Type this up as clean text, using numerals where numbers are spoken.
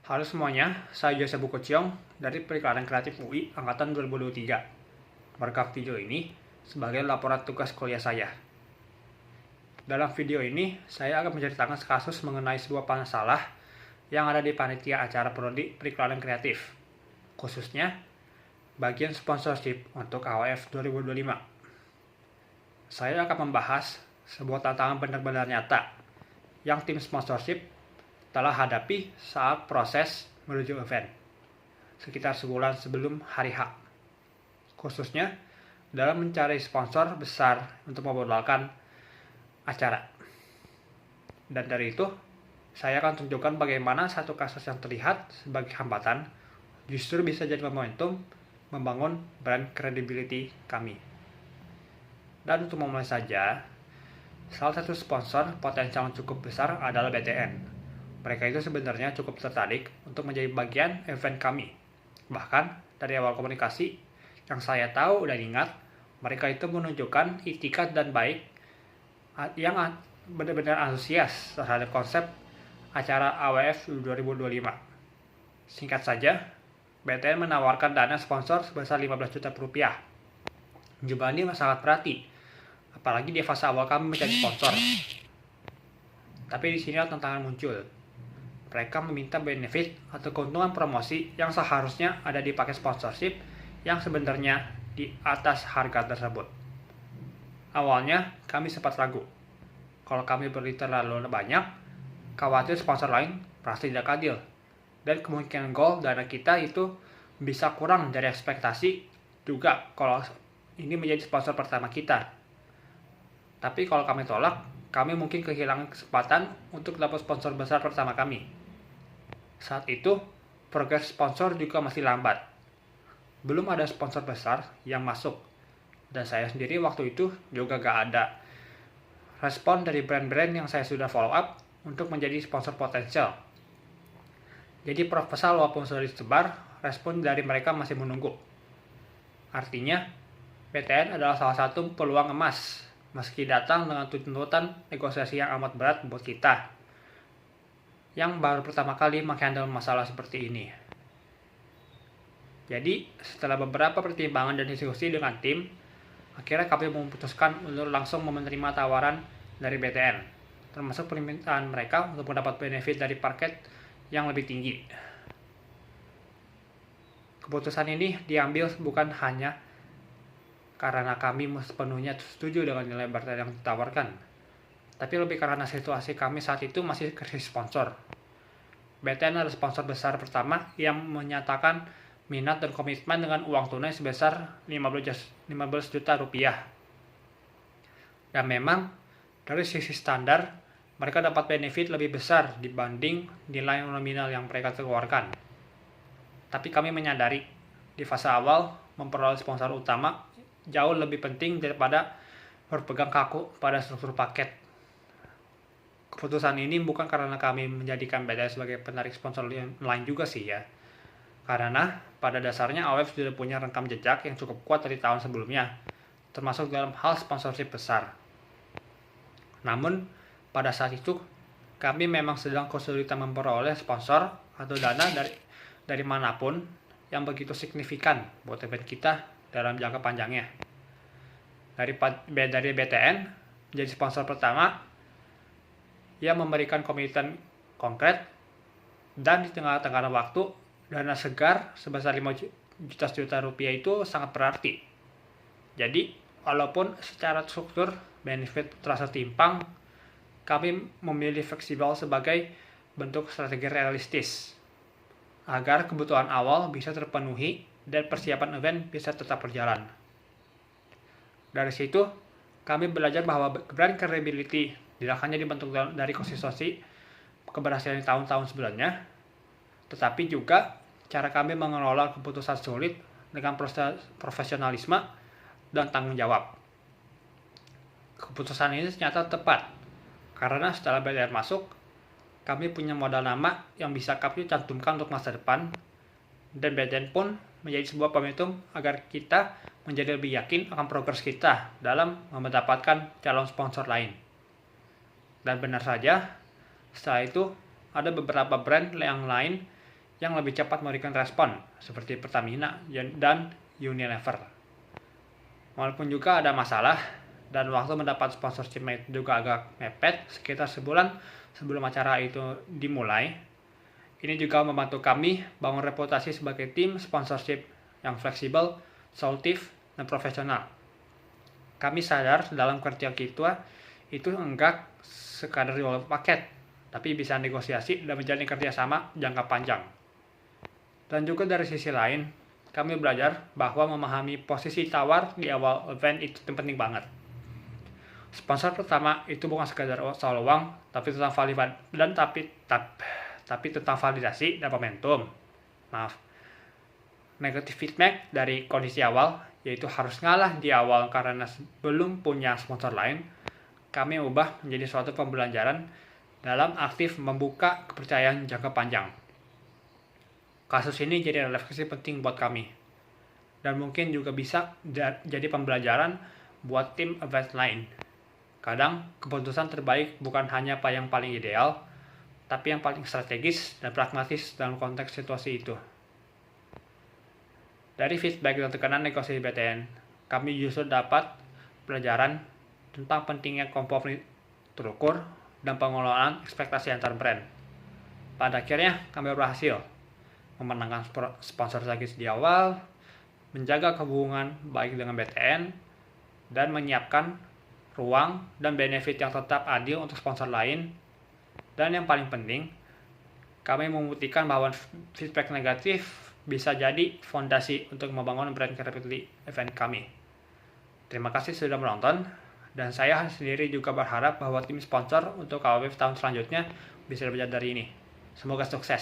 Halo semuanya, saya Jose Bukociong dari Perikanan Kreatif UI Angkatan 2023. Merekam video ini sebagai laporan tugas kuliah saya. Dalam video ini, saya akan menceritakan kasus mengenai sebuah masalah yang ada di panitia acara prodi Perikanan Kreatif, khususnya bagian sponsorship untuk AOF 2025. Saya akan membahas sebuah tantangan benar-benar nyata yang tim sponsorship telah hadapi saat proses menuju event, sekitar sebulan sebelum hari H, khususnya dalam mencari sponsor besar untuk memodalkan acara. Dan dari itu, saya akan tunjukkan bagaimana satu kasus yang terlihat sebagai hambatan justru bisa jadi momentum membangun brand credibility kami. Dan untuk memulai saja, salah satu sponsor potensial yang cukup besar adalah BTN. Mereka itu sebenarnya cukup tertarik untuk menjadi bagian event kami. Bahkan dari awal komunikasi yang saya tahu dan ingat, mereka itu menunjukkan itikat dan baik yang benar-benar antusias terhadap konsep acara AOF 2025. Singkat saja, BTN menawarkan dana sponsor sebesar 15 juta rupiah. Jumlah ini sangat berarti, apalagi di fase awal kami menjadi sponsor. Tapi di sini tantangan muncul. Mereka meminta benefit atau keuntungan promosi yang seharusnya ada di paket sponsorship yang sebenarnya di atas harga tersebut. Awalnya kami sempat ragu. Kalau kami beri terlalu banyak, khawatir sponsor lain pasti tidak adil. Dan kemungkinan goal dana kita itu bisa kurang dari ekspektasi juga kalau ini menjadi sponsor pertama kita. Tapi kalau kami tolak, kami mungkin kehilangan kesempatan untuk dapat sponsor besar pertama kami. Saat itu, progres sponsor juga masih lambat. Belum ada sponsor besar yang masuk. Dan saya sendiri waktu itu juga gak ada respon dari brand-brand yang saya sudah follow up untuk menjadi sponsor potensial. Jadi proposal walaupun sudah disebar, respon dari mereka masih menunggu. Artinya, BTN adalah salah satu peluang emas meski datang dengan tuntutan negosiasi yang amat berat buat kita yang baru pertama kali menghandle masalah seperti ini. Jadi, setelah beberapa pertimbangan dan diskusi dengan tim, akhirnya kami memutuskan untuk langsung menerima tawaran dari BTN, termasuk permintaan mereka untuk mendapat benefit dari paket yang lebih tinggi. Keputusan ini diambil bukan hanya karena kami sepenuhnya setuju dengan nilai BTN yang ditawarkan, tapi lebih karena situasi kami saat itu masih krisis sponsor. BTN adalah sponsor besar pertama yang menyatakan minat dan komitmen dengan uang tunai sebesar 15 juta rupiah. Dan memang dari sisi standar, mereka dapat benefit lebih besar dibanding nilai nominal yang mereka keluarkan. Tapi kami menyadari di fase awal memperoleh sponsor utama jauh lebih penting daripada berpegang kaku pada struktur paket. Keputusan ini bukan karena kami menjadikan BTN sebagai penarik sponsor lain juga sih ya. Karena pada dasarnya AOF sudah punya rekam jejak yang cukup kuat dari tahun sebelumnya, termasuk dalam hal sponsorship besar. Namun, pada saat itu, kami memang sedang kesulitan memperoleh sponsor atau dana dari manapun yang begitu signifikan buat event kita dalam jangka panjangnya. Dari BTN jadi sponsor pertama yang memberikan komitmen konkret dan di tengah-tengah waktu dana segar sebesar 5 juta rupiah itu sangat berarti. Jadi walaupun secara struktur benefit terasa timpang, kami memilih fleksibel sebagai bentuk strategi realistis agar kebutuhan awal bisa terpenuhi dan persiapan event bisa tetap berjalan. Dari situ kami belajar bahwa brand credibility tidak hanya dibentuk dari konsistensi keberhasilan tahun-tahun sebelumnya, tetapi juga cara kami mengelola keputusan sulit dengan profesionalisme dan tanggung jawab. Keputusan ini ternyata tepat, karena setelah BTN masuk, kami punya modal nama yang bisa kami cantumkan untuk masa depan, dan BTN pun menjadi sebuah momentum agar kita menjadi lebih yakin akan progres kita dalam mendapatkan calon sponsor lain. Dan benar saja, setelah itu ada beberapa brand yang lain yang lebih cepat memberikan respon, seperti Pertamina dan Unilever. Walaupun juga ada masalah, dan waktu mendapat sponsorship juga agak mepet, sekitar sebulan sebelum acara itu dimulai. Ini juga membantu kami bangun reputasi sebagai tim sponsorship yang fleksibel, solutif, dan profesional. Kami sadar dalam kerja kita itu enggak sekadar jual paket, tapi bisa negosiasi dan menjalin kerjasama jangka panjang. Dan juga dari sisi lain, kami belajar bahwa memahami posisi tawar di awal event itu penting banget. Sponsor pertama itu bukan sekadar soal uang, tapi tentang tentang validasi dan momentum. Negatif feedback dari kondisi awal, yaitu harus ngalah di awal karena belum punya sponsor lain, kami ubah menjadi suatu pembelajaran dalam aktif membuka kepercayaan jangka panjang. Kasus ini jadi refleksi penting buat kami, dan mungkin juga bisa jadi pembelajaran buat tim event lain. Kadang, keputusan terbaik bukan hanya apa yang paling ideal, tapi yang paling strategis dan pragmatis dalam konteks situasi itu. Dari feedback dan tekanan negosiasi BTN, kami justru dapat pelajaran tentang pentingnya kompromi terukur dan pengelolaan ekspektasi antar brand. Pada akhirnya, kami berhasil memenangkan sponsor strategis di awal, menjaga hubungan baik dengan BTN, dan menyiapkan ruang dan benefit yang tetap adil untuk sponsor lain. Dan yang paling penting, kami membuktikan bahwa feedback negatif bisa jadi fondasi untuk membangun brand credibility event kami. Terima kasih sudah menonton, dan saya sendiri juga berharap bahwa tim sponsor untuk KWF tahun selanjutnya bisa belajar dari ini. Semoga sukses.